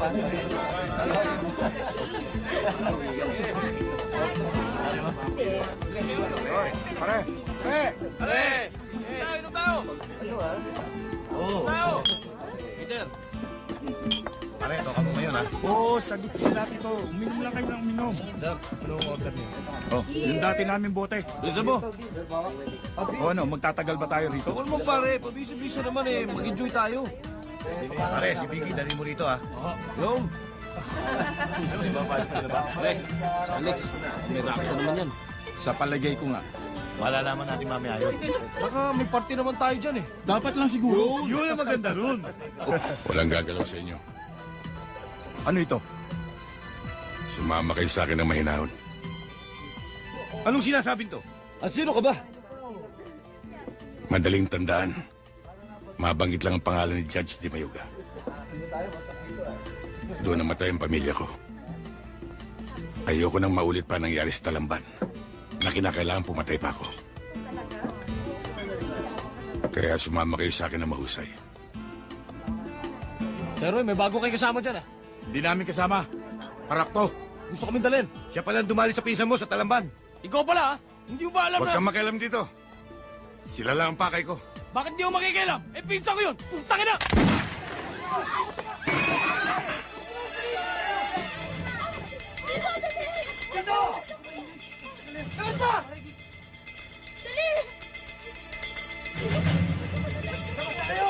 Pare! Pare! Pare! Inom tayo! Oo. Tayo! Peter! Pare, ito ka mo ngayon, ha? Oo, sagot ko dati to. Uminom lang kayo ng uminom. Sir, anong order niyo? Oh, yung dati namin bote. Bisa mo? O ano, magtatagal ba tayo rito? Huwag mo pare, pabisa-bisa naman eh. Mag-enjoy tayo. Pare, si Vicky, dali mo rito, ha? Yung! Pare, Alex, may reaction naman yan. Sa palagay ko nga. Malalaman natin mamaya yun. Baka may party naman tayo dyan eh. Dapat lang siguro. Yun ang maganda ron. Walang gagalaw sa inyo. Ano ito? Sumama kayo sa akin ng mahinahon. Anong sinasabing to? At sino ka ba? Madaling tandaan. Mabanggit lang ang pangalan ni Judge Di Mayuga. Doon namatay ang pamilya ko. Ayoko nang maulit pa nangyari sa Talamban na kinakailangan pumatay pa ako. Kaya sumama kayo sa akin na mahusay. Pero may bago kayo kasama dyan ah. Hindi namin kasama. Parakto. Gusto kami dalhin. Siya pala dumali sa pinsan mo sa Talamban. Ikaw pala ah. Hindi mo ba alam Huwag na... kang makialam dito. Sila lang ang pakay ko. Bakit di mo makikialam? Eh, pinsa ko yun! Putangin na! Dito! Kamusta? Dali! Tayo!